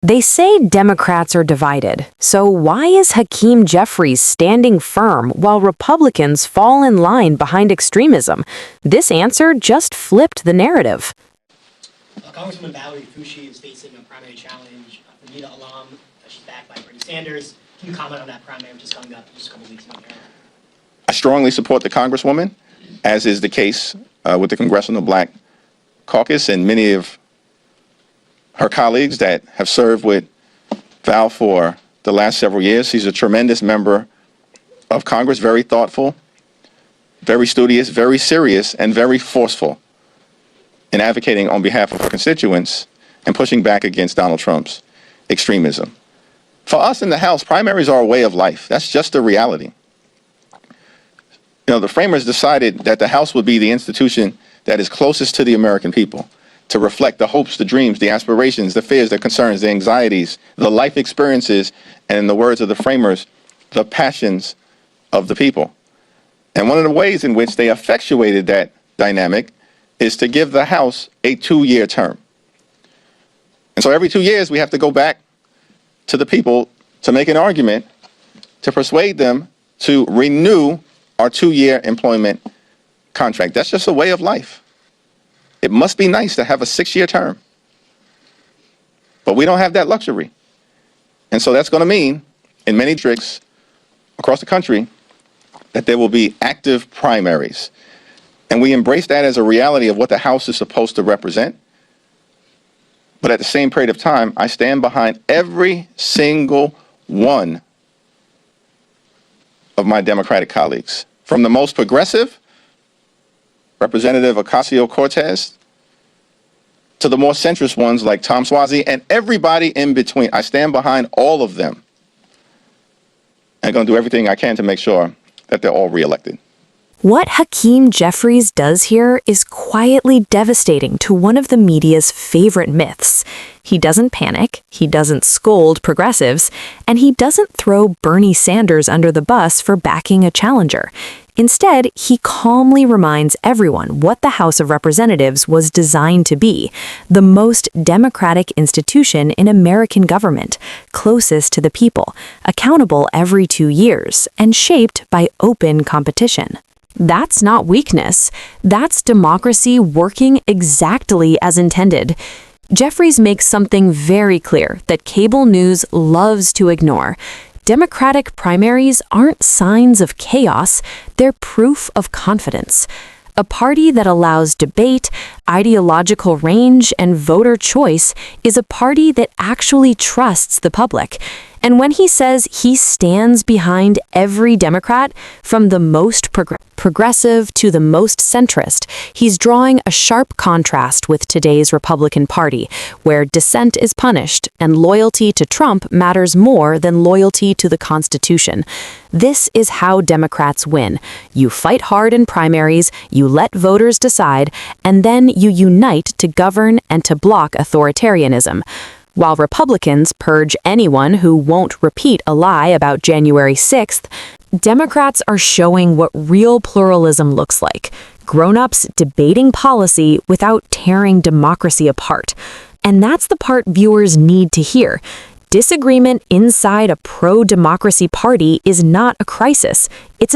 They say Democrats are divided, so why is Hakeem Jeffries standing firm while Republicans fall in line behind extremism? This answer just flipped the narrative. Congresswoman Valerie Foushee is facing a primary challenge from Nita Alam. She's backed by Bernie Sanders. Can you comment on that primary, which is coming up in just a couple weeks in North Carolina? I strongly support the Congresswoman, as is the case with the Congressional Black Caucus and many of her colleagues that have served with Val for the last several years. She's a tremendous member of Congress, very thoughtful, very studious, very serious, and very forceful in advocating on behalf of her constituents and pushing back against Donald Trump's extremism. For us in the House, primaries are a way of life. That's just the reality. You know, the framers decided that the House would be the institution that is closest to the American people, to reflect the hopes, the dreams, the aspirations, the fears, the concerns, the anxieties, the life experiences, and in the words of the framers, the passions of the people. And one of the ways in which they effectuated that dynamic is to give the House a 2-year term. And so every 2 years, we have to go back to the people to make an argument to persuade them to renew our 2-year employment contract. That's just a way of life. It must be nice to have a 6-year term, but we don't have that luxury. And so that's going to mean, in many districts across the country, that there will be active primaries. And we embrace that as a reality of what the House is supposed to represent. But at the same period of time, I stand behind every single one of my Democratic colleagues, from the most progressive, Representative Ocasio-Cortez, to the more centrist ones like Tom Suozzi, and everybody in between. I stand behind all of them. I'm going to do everything I can to make sure that they're all reelected. What Hakeem Jeffries does here is quietly devastating to one of the media's favorite myths. He doesn't panic, he doesn't scold progressives, and he doesn't throw Bernie Sanders under the bus for backing a challenger. Instead, he calmly reminds everyone what the House of Representatives was designed to be, the most democratic institution in American government, closest to the people, accountable every 2 years, and shaped by open competition. That's not weakness. That's democracy working exactly as intended. Jeffries makes something very clear that cable news loves to ignore. Democratic primaries aren't signs of chaos, they're proof of confidence. A party that allows debate, ideological range, and voter choice is a party that actually trusts the public. And when he says he stands behind every Democrat, from the most progressive to the most centrist, he's drawing a sharp contrast with today's Republican Party, where dissent is punished and loyalty to Trump matters more than loyalty to the Constitution. This is how Democrats win. You fight hard in primaries, you let voters decide, and then you unite to govern and to block authoritarianism. While Republicans purge anyone who won't repeat a lie about January 6th, Democrats are showing what real pluralism looks like. Grown-ups debating policy without tearing democracy apart. And that's the part viewers need to hear. Disagreement inside a pro-democracy party is not a crisis. It's a